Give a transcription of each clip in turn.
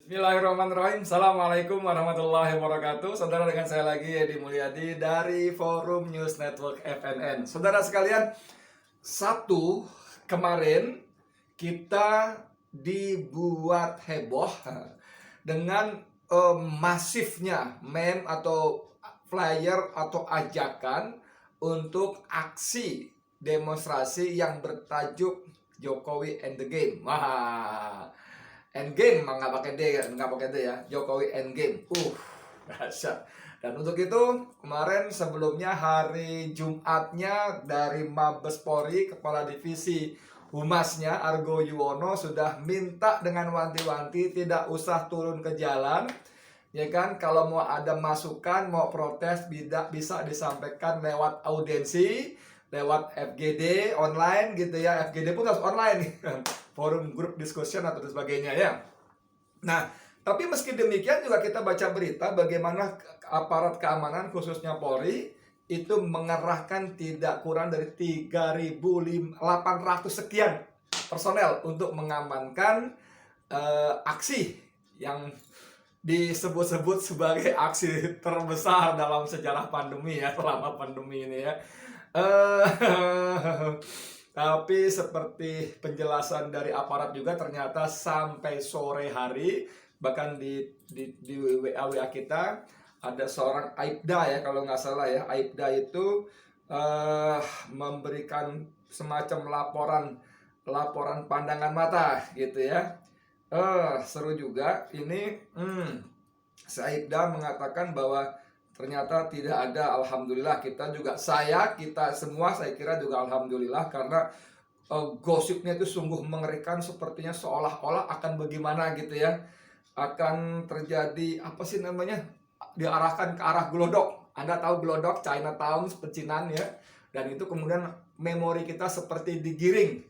Bismillahirrahmanirrahim. Assalamualaikum warahmatullahi wabarakatuh. Saudara, dengan saya lagi Edi Mulyadi dari Forum News Network FNN. Saudara sekalian, kemarin kita dibuat heboh dengan masifnya meme atau flyer atau ajakan untuk aksi demonstrasi yang bertajuk Jokowi and the Game. Wah, Endgame mah nggak pakai D ya, Jokowi Endgame. Dahsyat. Dan untuk itu kemarin sebelumnya hari Jumatnya dari Mabes Polri, Kepala Divisi Humasnya Argo Yuwono sudah minta dengan wanti-wanti tidak usah turun ke jalan, ya kan. Kalau mau ada masukan, mau protes, bisa disampaikan lewat audiensi, lewat FGD online gitu ya. FGD pun harus online forum grup discussion atau sebagainya ya. Nah, tapi meski demikian juga kita baca berita bagaimana aparat keamanan khususnya Polri itu mengerahkan tidak kurang dari 3.800 sekian personel untuk mengamankan aksi yang disebut-sebut sebagai aksi terbesar dalam sejarah pandemi ya, selama pandemi ini ya. Tapi seperti penjelasan dari aparat juga, ternyata sampai sore hari, bahkan di WA kita ada seorang Aibda ya, kalau nggak salah ya. Aibda itu memberikan semacam laporan pandangan mata gitu ya. Seru juga ini. Si Aibda mengatakan bahwa ternyata tidak ada. Alhamdulillah, kita semua saya kira juga alhamdulillah, karena gosipnya itu sungguh mengerikan. Sepertinya seolah-olah akan bagaimana gitu ya, akan terjadi apa sih namanya, diarahkan ke arah Glodok. Anda tahu Glodok, Chinatown, pecinan ya. Dan itu kemudian memori kita seperti digiring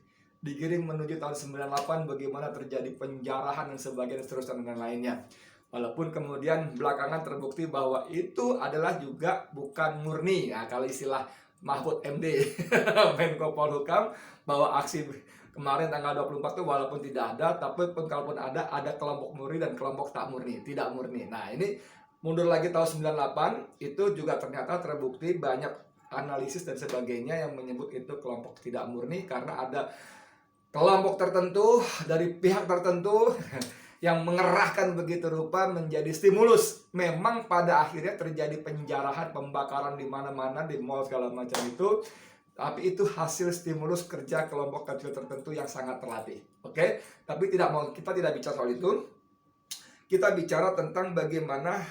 menuju tahun 98, bagaimana terjadi penjarahan dan sebagainya, seterusnya dan lainnya. Walaupun kemudian belakangan terbukti bahwa itu adalah juga bukan murni. Nah, kalau istilah Mahfud MD, Menko Polhukam, bahwa aksi kemarin tanggal 24 itu walaupun tidak ada, tapi pun kalaupun ada kelompok murni dan kelompok tak murni, tidak murni. Nah, ini mundur lagi tahun 98, itu juga ternyata terbukti banyak analisis dan sebagainya yang menyebut itu kelompok tidak murni, karena ada kelompok tertentu dari pihak tertentu yang mengerahkan begitu rupa menjadi stimulus. Memang pada akhirnya terjadi penjarahan, pembakaran di mana-mana, di mall segala macam itu. Tapi itu hasil stimulus kerja kelompok kecil tertentu yang sangat terlatih. Oke? Tapi kita tidak bicara soal itu. Kita bicara tentang bagaimana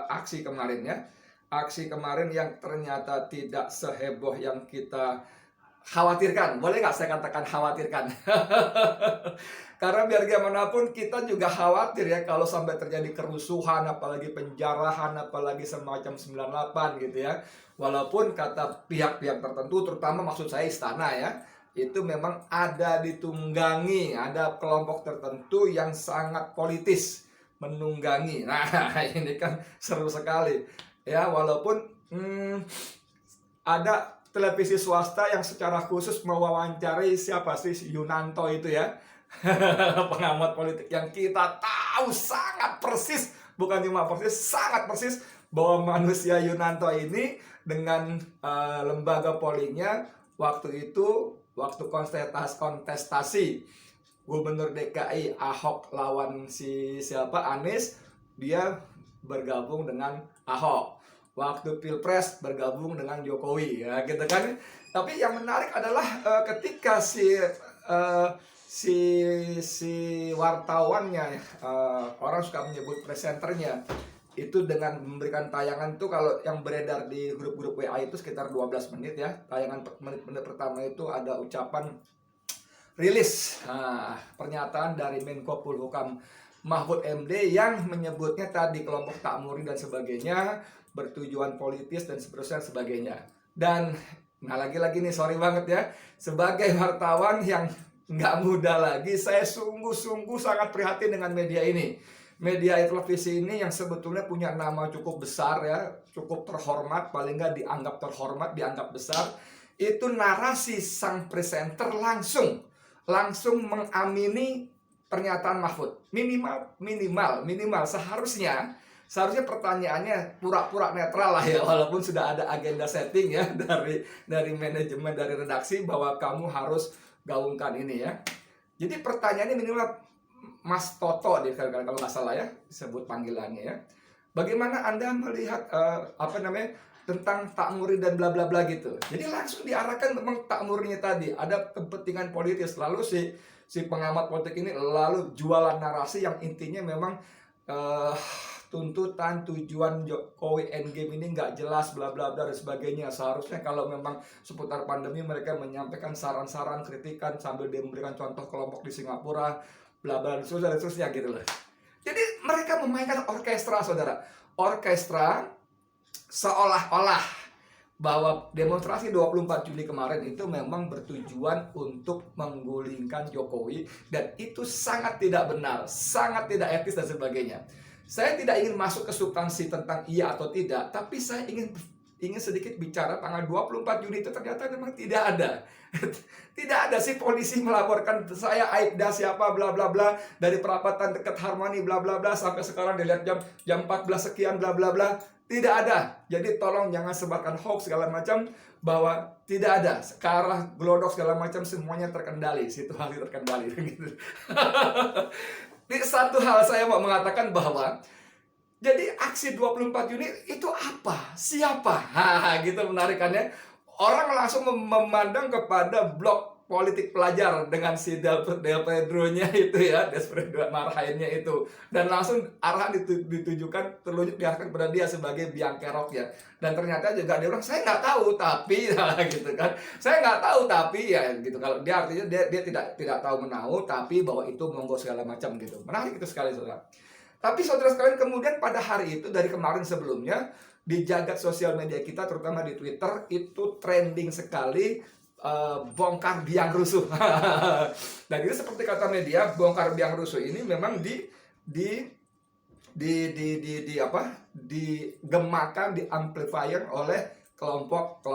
aksi kemarin ya. Aksi kemarin yang ternyata tidak seheboh yang kita khawatirkan. Boleh nggak saya katakan khawatirkan? Karena biar gimana pun kita juga khawatir ya kalau sampai terjadi kerusuhan, apalagi penjarahan, apalagi semacam 98 gitu ya. Walaupun kata pihak-pihak tertentu, terutama maksud saya istana ya, itu memang ada ditunggangi, ada kelompok tertentu yang sangat politis menunggangi. Nah, ini kan seru sekali ya. Walaupun ada televisi swasta yang secara khusus mewawancari siapa sih Yunanto itu ya. Pengamat politik yang kita tahu sangat persis, bukan cuma persis, sangat persis, bahwa manusia Yunanto ini dengan lembaga polinya waktu kontestasi Gubernur DKI Ahok lawan Anies, dia bergabung dengan Ahok. Waktu Pilpres bergabung dengan Jokowi ya gitu kan. Tapi yang menarik adalah ketika si wartawannya, orang suka menyebut presenternya, itu dengan memberikan tayangan tuh, kalau yang beredar di grup-grup WA itu sekitar 12 menit ya. Tayangan menit pertama itu ada ucapan rilis pernyataan dari Menko Polhukam Mahfud MD yang menyebutnya tadi kelompok tak murni dan sebagainya, bertujuan politis dan sebagainya. Dan lagi-lagi nih, sorry banget ya, sebagai wartawan yang nggak muda lagi, saya sungguh-sungguh sangat prihatin dengan media ini. Media televisi ini yang sebetulnya punya nama cukup besar ya, cukup terhormat, paling nggak dianggap terhormat, dianggap besar. Itu narasi sang presenter langsung mengamini pernyataan Mahfud. Minimal seharusnya pertanyaannya pura-pura netral lah ya, walaupun sudah ada agenda setting ya dari manajemen, dari redaksi, bahwa kamu harus gaungkan ini ya. Jadi pertanyaannya minimal, Mas Toto kalau nggak salah ya sebut panggilannya ya. Bagaimana Anda melihat tentang takmuri dan bla bla bla gitu. Jadi langsung diarahkan memang takmurnya tadi, ada kepentingan politis, lalu si pengamat politik ini lalu jualan narasi yang intinya memang tuntutan tujuan Jokowi endgame ini nggak jelas bla bla bla dan sebagainya. Seharusnya kalau memang seputar pandemi mereka menyampaikan saran-saran, kritikan sambil dia memberikan contoh kelompok di Singapura bla bla dan seterusnya gitu loh. Jadi mereka memainkan orkestra, saudara. Orkestra seolah-olah bahwa demonstrasi 24 Juli kemarin itu memang bertujuan untuk menggulingkan Jokowi, dan itu sangat tidak benar, sangat tidak etis dan sebagainya. Saya tidak ingin masuk ke substansi tentang iya atau tidak, tapi saya ingin sedikit bicara tanggal 24 Juni itu ternyata memang tidak ada. Tidak ada si polisi melaporkan saya Aibda siapa bla bla bla dari perapatan dekat Harmoni bla bla bla sampai sekarang dilihat jam 14 sekian bla bla bla. Tidak ada. Jadi tolong jangan sebarkan hoax segala macam bahwa tidak ada. Sekarang glodok segala macam semuanya terkendali, situasi terkendali gitu. Ini satu hal saya mau mengatakan bahwa jadi aksi 24 Juni itu apa? Siapa? Gitu menarikannya. Orang langsung memandang kepada blok politik pelajar dengan si Del Pedro-nya itu ya, Despedo Marhainnya itu, dan langsung arahan ditujukan, terlunjuk diarahkan kepada dia sebagai biang kerok ya. Dan ternyata juga dia bilang saya nggak tahu tapi gitu kan, saya nggak tahu tapi ya gitu. Kalau dia artinya dia tidak tahu menahu, tapi bahwa itu monggo segala macam gitu. Menarik itu sekali saudara. Tapi saudara sekalian, kemudian pada hari itu dari kemarin sebelumnya di jagat sosial media kita, terutama di Twitter, itu trending sekali bongkar biang rusuh. Dan itu seperti kata media, bongkar biang rusuh ini memang digemakan, diamplifier oleh kelompok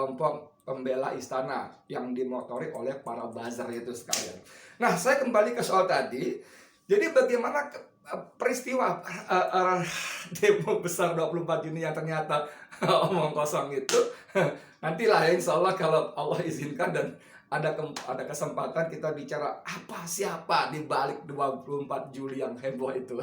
pembela istana yang dimotori oleh para buzzer itu sekalian. Nah, saya kembali ke soal tadi. Jadi bagaimana peristiwa demo besar 24 Juni yang ternyata omong kosong itu, nantilah ya, insya Allah kalau Allah izinkan dan ada kesempatan kita bicara siapa di balik 24 Juli yang heboh itu.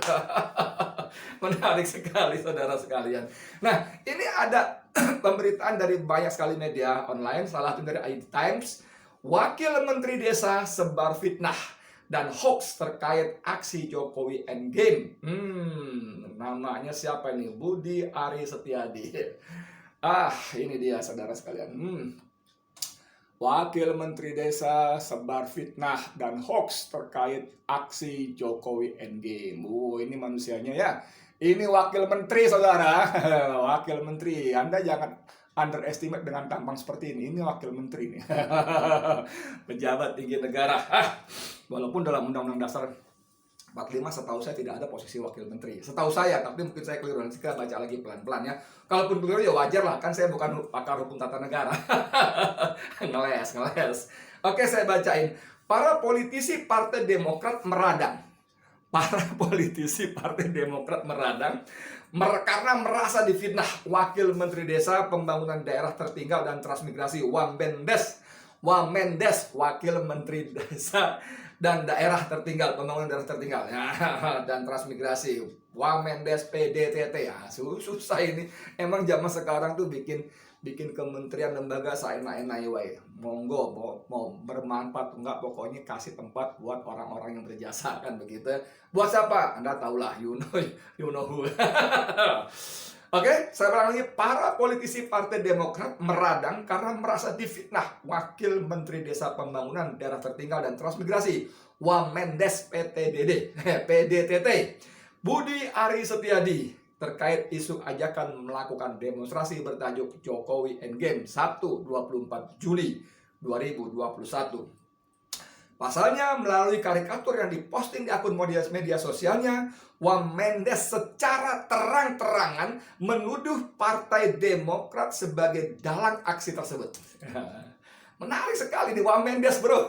Menarik sekali saudara sekalian. Nah, ini ada pemberitaan dari banyak sekali media online, salah satu dari IT Times. Wakil Menteri Desa sebar fitnah dan hoax terkait aksi Jokowi Endgame. Namanya siapa ini? Budi Ari Setiadi. Ini dia saudara sekalian. Wakil Menteri Desa sebar fitnah dan hoax terkait aksi Jokowi Endgame. Ini manusianya ya. Ini wakil menteri saudara. Wakil menteri. Anda jangan underestimate dengan tampang seperti ini. Ini wakil menteri nih. Pejabat tinggi negara. Walaupun dalam Undang-Undang Dasar 45 setahu saya tidak ada posisi wakil menteri. Setahu saya, tapi mungkin saya keliru. Nanti kita baca lagi pelan-pelan ya. Kalaupun keliru ya wajar lah, kan saya bukan pakar hukum tata negara. ngeles. Oke, saya bacain. Para politisi Partai Demokrat meradang. Karena merasa difitnah Wakil Menteri Desa Pembangunan Daerah Tertinggal dan Transmigrasi Wamendes, Wakil Menteri Desa dan Daerah Tertinggal, Pembangunan Daerah Tertinggal dan Transmigrasi, Wamendes PDTT. Susah ini. Emang zaman sekarang tuh bikin kementerian lembaga seenak-enaknya wae. Monggo mau bermanfaat enggak, pokoknya kasih tempat buat orang-orang yang berjasa kan begitu. Buat siapa? Anda tahulah, you know who. Oke, saya ulang lagi. Para politisi Partai Demokrat meradang karena merasa difitnah Wakil Menteri Desa Pembangunan Daerah Tertinggal dan Transmigrasi Wamendes PDTT Budi Ari Setiadi terkait isu ajakan melakukan demonstrasi bertajuk Jokowi Endgame Sabtu 24 Juli 2021. Pasalnya, melalui karikatur yang diposting di akun media sosialnya, Wamendes secara terang-terangan menuduh Partai Demokrat sebagai dalang aksi tersebut. Menarik sekali di Wamendes, bro.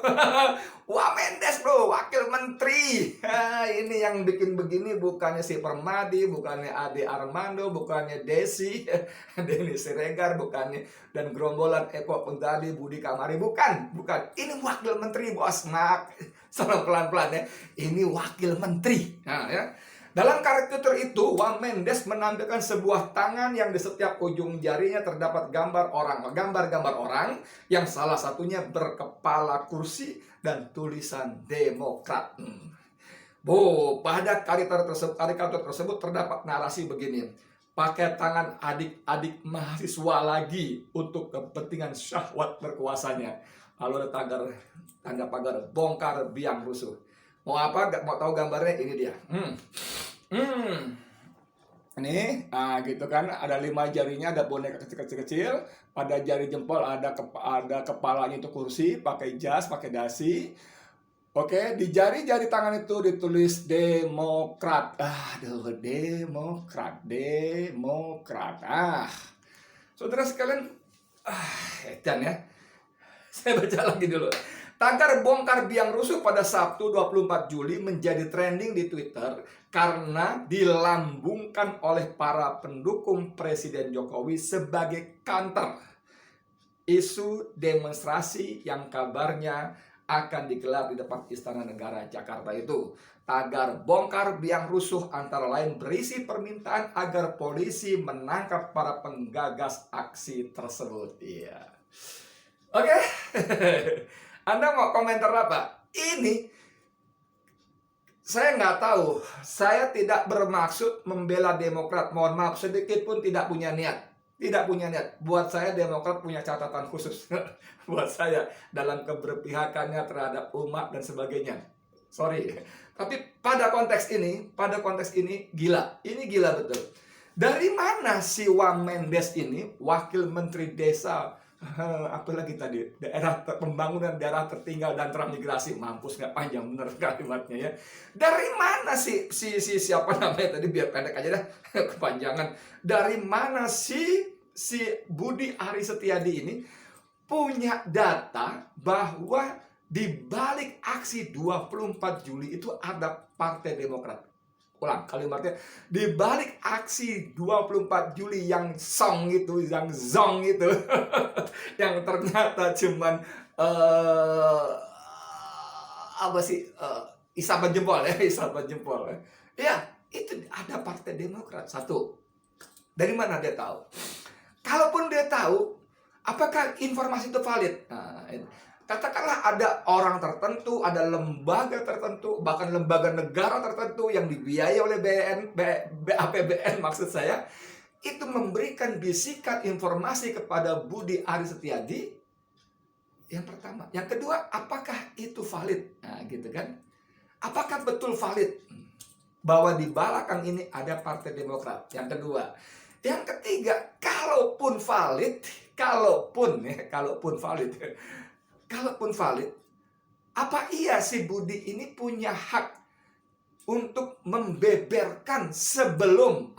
Wamendes, bro, wakil menteri. Ini yang bikin begini bukannya si Permadi, bukannya Ade Armando, bukannya Desi, Denny Siregar, bukannya dan gerombolan Eko Kuntadi, Budi Kamari, bukan. Ini wakil menteri, bos. Mak, salam pelan-pelan ya. Ini wakil menteri. Nah, ya. Dalam karikatur itu, Wamendes menampilkan sebuah tangan yang di setiap ujung jarinya terdapat gambar orang yang salah satunya berkepala kursi dan tulisan Demokrat. Pada karikatur tersebut terdapat narasi begini. Pakai tangan adik-adik mahasiswa lagi untuk kepentingan syahwat berkuasanya. Lalu ada tanda pagar bongkar biang rusuh. Mau apa? Mau tahu gambarnya? Ini dia. Ini, gitu kan, ada 5 jarinya, ada boneka kecil-kecil, pada jari jempol ada kepalanya itu kursi, pakai jas, pakai dasi. Oke, di jari-jari tangan itu ditulis Demokrat. Demokrat. Saudara sekalian, edan ya. Saya baca lagi dulu. Tagar bongkar biang rusuh pada Sabtu 24 Juli menjadi trending di Twitter karena dilambungkan oleh para pendukung Presiden Jokowi sebagai counter isu demonstrasi yang kabarnya akan digelar di depan Istana Negara Jakarta itu. Tagar bongkar biang rusuh antara lain berisi permintaan agar polisi menangkap para penggagas aksi tersebut. Iya. Oke. Anda mau komentar apa? Ini saya nggak tahu. Saya tidak bermaksud membela Demokrat. Mohon maaf, sedikit pun tidak punya niat. Tidak punya niat. Buat saya Demokrat punya catatan khusus. Buat saya dalam keberpihakannya terhadap umat dan sebagainya. Sorry. Tapi pada konteks ini gila. Ini gila betul. Dari mana si Wamendes ini, wakil menteri desa, apalagi tadi, pembangunan daerah tertinggal dan transmigrasi, mampus nggak panjang bener kalimatnya ya. Dari mana si siapa namanya tadi, biar pendek aja dah, kepanjangan. Dari mana si Budi Aris Setiadi ini punya data bahwa di balik aksi 24 Juli itu ada Partai Demokrat? Ulang kalimatnya, di balik aksi 24 Juli yang zong itu yang ternyata cuman isapan jempol ya. Ya, itu ada Partai Demokrat. Satu. Dari mana dia tahu? Kalaupun dia tahu, apakah informasi itu valid? Nah, katakanlah ada orang tertentu, ada lembaga tertentu, bahkan lembaga negara tertentu yang dibiayai oleh APBN maksud saya, itu memberikan bisikan informasi kepada Budi Aris Setiadi. Yang pertama. Yang kedua, apakah itu valid? Nah, gitu kan. Apakah betul valid bahwa di belakang ini ada Partai Demokrat? Yang kedua. Yang ketiga, kalaupun valid, apa iya si Budi ini punya hak untuk membeberkan sebelum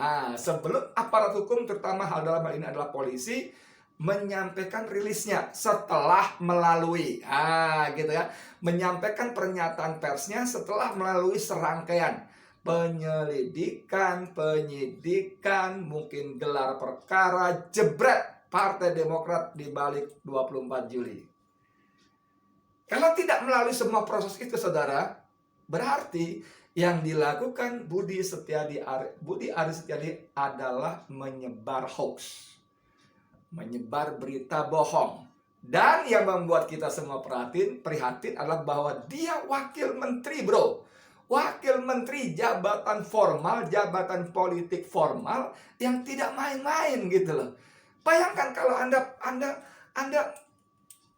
aparat hukum, terutama dalam hal ini adalah polisi, menyampaikan rilisnya setelah melalui menyampaikan pernyataan persnya setelah melalui serangkaian penyelidikan, penyidikan, mungkin gelar perkara, jebret Partai Demokrat di balik 24 Juli. Kalau tidak melalui semua proses itu, saudara, berarti yang dilakukan Budi Aris Setiadi adalah menyebar hoax, menyebar berita bohong. Dan yang membuat kita semua prihatin adalah bahwa dia wakil menteri, bro. Wakil menteri, jabatan formal, jabatan politik formal yang tidak main-main gitu loh. Bayangkan kalau Anda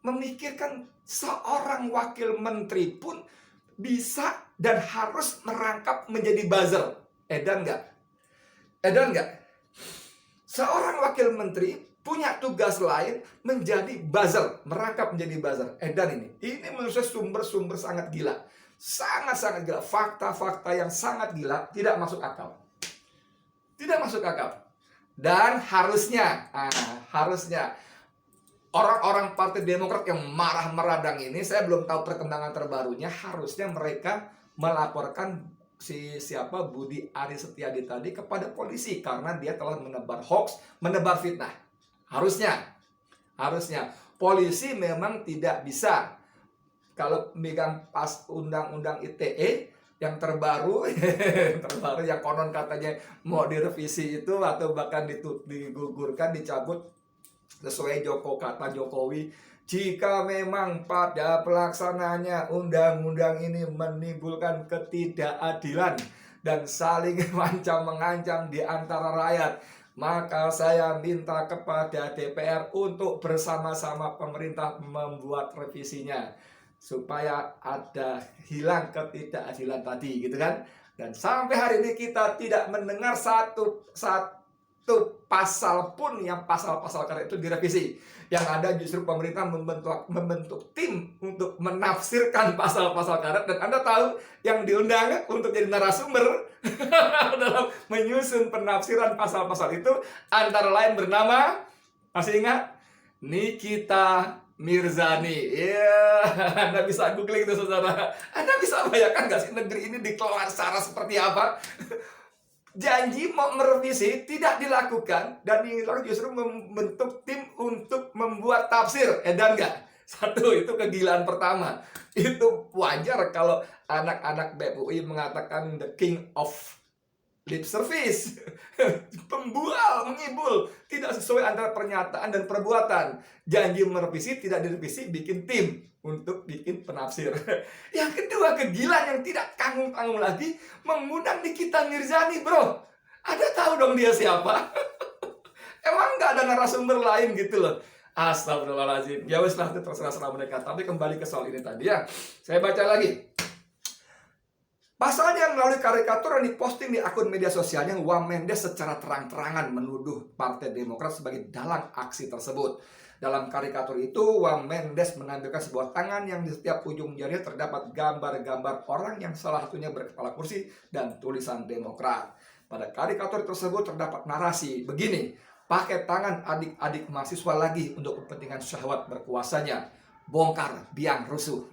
memikirkan seorang wakil menteri pun bisa dan harus merangkap menjadi buzzer. Edan nggak? Seorang wakil menteri punya tugas lain menjadi buzzer, merangkap menjadi buzzer. Edan ini. Ini menurut saya sumber-sumber sangat gila. Sangat-sangat gila. Fakta-fakta yang sangat gila, tidak masuk akal. Tidak masuk akal. Dan harusnya orang-orang Partai Demokrat yang marah meradang ini, saya belum tahu perkembangan terbarunya. Harusnya mereka melaporkan siapa Budi Aris Setiadi tadi kepada polisi karena dia telah menebar hoax, menebar fitnah. Harusnya polisi memang tidak bisa kalau megang pas undang-undang ITE yang terbaru yang konon katanya mau direvisi itu atau bahkan digugurkan, dicabut sesuai kata Jokowi, jika memang pada pelaksananya undang-undang ini menimbulkan ketidakadilan dan saling mengancam di antara rakyat, maka saya minta kepada DPR untuk bersama-sama pemerintah membuat revisinya supaya ada hilang ketidakadilan tadi, gitu kan. Dan sampai hari ini kita tidak mendengar satu pasal pun yang pasal-pasal karet itu direvisi. Yang ada justru pemerintah membentuk tim untuk menafsirkan pasal-pasal karet. Dan Anda tahu yang diundang untuk jadi narasumber dalam menyusun penafsiran pasal-pasal itu antara lain bernama, masih ingat? Nikita Mirzani. Anda bisa googling itu, saudara. Anda bisa bayangkan gak sih negeri ini dikelola secara seperti apa? Janji mau merevisi tidak dilakukan, dan justru membentuk tim untuk membuat tafsir. Dan enggak? Satu, itu kegilaan pertama. Itu wajar kalau anak-anak BEM mengatakan the king of lip service. Pembual, mengibul, tidak sesuai antara pernyataan dan perbuatan. Janji merevisi, tidak direvisi, bikin tim untuk bikin penafsir. Yang kedua, kegilaan yang tidak tanggung-tanggung lagi, mengundang Nikita Mirzani, bro. Ada tahu dong dia siapa? Emang nggak ada narasumber lain gitu loh. Astagfirullahaladzim. Ya wes lah, itu terserah mereka. Tapi kembali ke soal ini tadi ya. Saya baca lagi. Pasalnya melalui karikatur yang diposting di akun media sosialnya, Wam Mendes secara terang-terangan menuduh Partai Demokrat sebagai dalang aksi tersebut. Dalam karikatur itu, Wam Mendes menampilkan sebuah tangan yang di setiap ujung jarinya terdapat gambar-gambar orang yang salah satunya berkepala kursi dan tulisan Demokrat. Pada karikatur tersebut terdapat narasi begini: pakai tangan adik-adik mahasiswa lagi untuk kepentingan syahwat berkuasanya. Bongkar biang rusuh.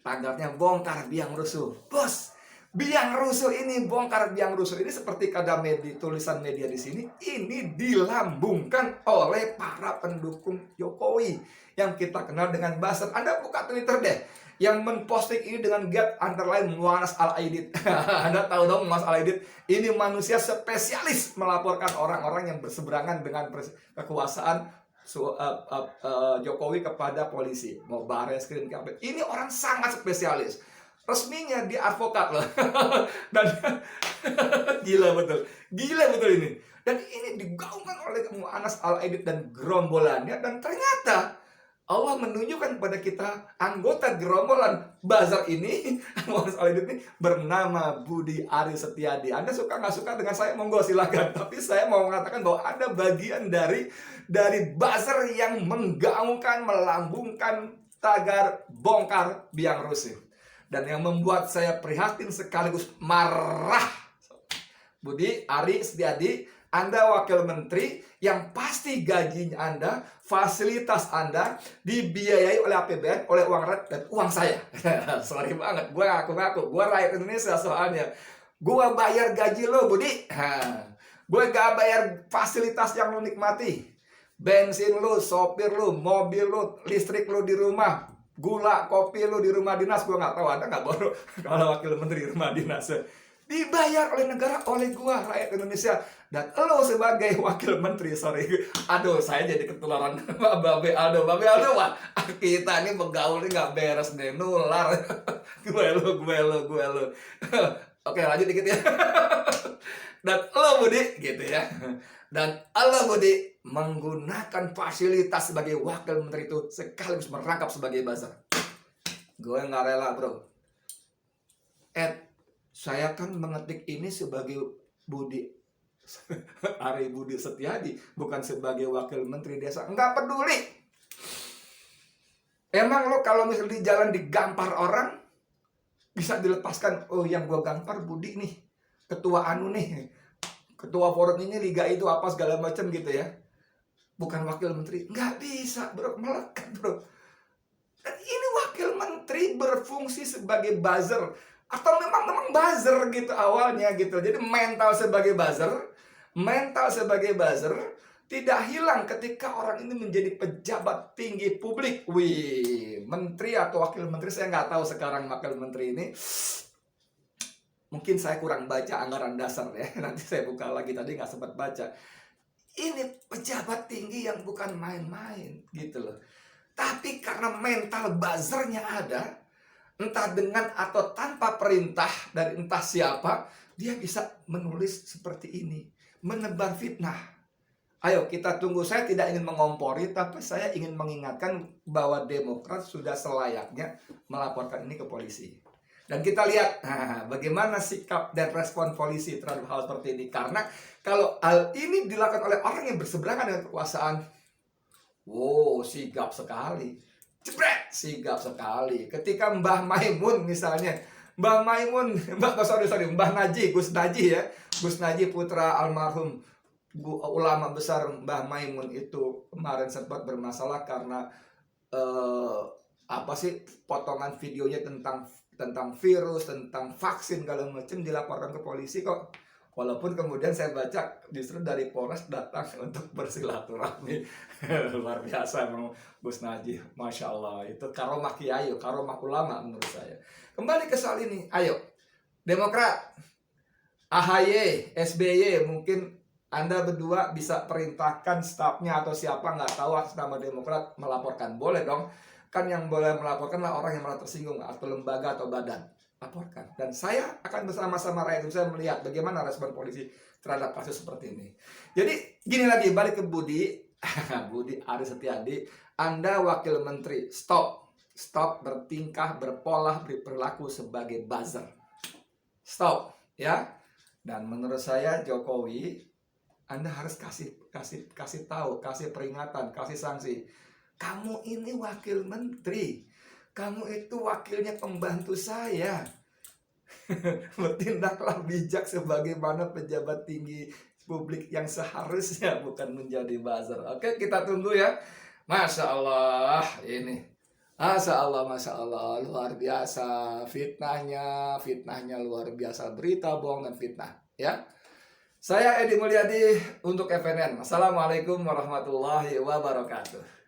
Tagarnya bongkar biang rusuh. Bos, biang rusuh ini, bongkar biang rusuh ini seperti kata tulisan media di sini, ini dilambungkan oleh para pendukung Jokowi yang kita kenal dengan buzzer. Anda buka Twitter deh, yang menposting ini dengan get antara lain Muanas Al-Aidid. Anda tahu dong Muanas Al-Aidid ini manusia spesialis melaporkan orang-orang yang berseberangan dengan kekuasaan Jokowi kepada polisi, mau Barreskrim, ini orang sangat spesialis. Resminya dia advokat loh. Dan gila betul ini. Dan ini digaungkan oleh Muanas Al-Aidid dan gerombolannya, dan ternyata Allah menunjukkan kepada kita anggota gerombolan buzzer ini, Muanas Al-Aidid ini bernama Budi Aris Setiadi. Anda suka nggak suka dengan saya, monggo silakan. Tapi saya mau mengatakan bahwa ada bagian dari buzzer yang menggaungkan, melambungkan tagar bongkar biang rusuh. Dan yang membuat saya prihatin sekaligus marah, Budi Aris Setiadi, Anda wakil menteri yang pasti gajinya Anda, fasilitas Anda dibiayai oleh APBN, oleh uang rakyat dan uang saya. Sorry banget, gue ngaku-ngaku, gue rakyat Indonesia soalnya. Gue bayar gaji lo, Budi. Gue gak bayar fasilitas yang lo nikmati. Bensin lo, sopir lo, mobil lo, listrik lo di rumah, gula, kopi lo di rumah dinas. Gue gak tahu ada gak baru kalau wakil menteri rumah dinas. Dibayar oleh negara, oleh gua, rakyat Indonesia. Dan lo sebagai wakil menteri, sorry. Aduh, saya jadi ketularan Babe Aldo. Wah, kita ini bergaul gak beres deh, nular. Gue lo. Oke, lanjut dikit ya. Dan lo Budi, gitu ya. Dan lo Budi menggunakan fasilitas sebagai wakil menteri itu sekaligus merangkap sebagai buzzer. Gue gak rela, bro. Saya kan mengetik ini sebagai Budi Setiadi, bukan sebagai wakil menteri desa. Nggak peduli. Emang lo kalau misalnya di jalan digampar orang, bisa dilepaskan, oh yang gua gampar Budi nih, ketua anu nih, ketua forum ini, liga itu apa segala macam gitu ya. bukan wakil menteri. Nggak bisa bro, melekat bro. Dan ini wakil menteri berfungsi sebagai buzzer, atau memang buzzer gitu awalnya gitu. Jadi mental sebagai buzzer tidak hilang ketika orang ini menjadi pejabat tinggi publik. Wih, menteri atau wakil menteri, saya nggak tahu sekarang wakil menteri ini. Mungkin saya kurang baca anggaran dasar ya. Nanti saya buka lagi, tadi nggak sempat baca. Ini pejabat tinggi yang bukan main-main gitu loh. Tapi karena mental buzzernya ada, entah dengan atau tanpa perintah dari entah siapa, dia bisa menulis seperti ini, menebar fitnah. Ayo kita tunggu, saya tidak ingin mengompori, tapi saya ingin mengingatkan bahwa Demokrat sudah selayaknya melaporkan ini ke polisi. Dan kita lihat bagaimana sikap dan respon polisi terhadap hal seperti ini. Karena kalau hal ini dilakukan oleh orang yang berseberangan dengan kekuasaan, wow, sigap sekali. Jebret, sigap sekali. Ketika Mbah Maimun misalnya, Mbah Naji, Gus Naji ya. Gus Naji putra almarhum ulama besar Mbah Maimun itu kemarin sempat bermasalah karena apa sih, potongan videonya tentang virus, tentang vaksin kalau macam, dilaporkan ke polisi kok. Walaupun kemudian saya baca justru dari Polres datang untuk bersilaturahmi. Luar biasa memang Gus Naji, Masya Allah. Itu karomah kiai, karomah ulama menurut saya. Kembali ke soal ini, ayo Demokrat, AHY, SBY, mungkin Anda berdua bisa perintahkan stafnya atau siapa, nggak tahu, atas nama Demokrat melaporkan. Boleh dong. Kan yang boleh melaporkan lah orang yang merasa tersinggung, atau lembaga atau badan. Laporkan. Dan saya akan bersama-sama rakyat Indonesia melihat bagaimana respon polisi terhadap kasus seperti ini. Jadi gini lagi, balik ke Budi Budi Aris Setiadi, Anda wakil menteri, stop bertingkah, berpola, berperilaku sebagai buzzer. Stop ya. Dan menurut saya Jokowi, Anda harus kasih tahu, kasih peringatan, kasih sanksi. Kamu ini wakil menteri, kamu itu wakilnya pembantu saya. Bertindaklah bijak sebagaimana pejabat tinggi publik yang seharusnya, bukan menjadi buzzer. Oke, kita tunggu ya. Masya Allah, ini Masya Allah, luar biasa fitnahnya luar biasa, berita bohong dan fitnah ya. Saya Edi Mulyadi untuk FNN. Assalamualaikum warahmatullahi wabarakatuh.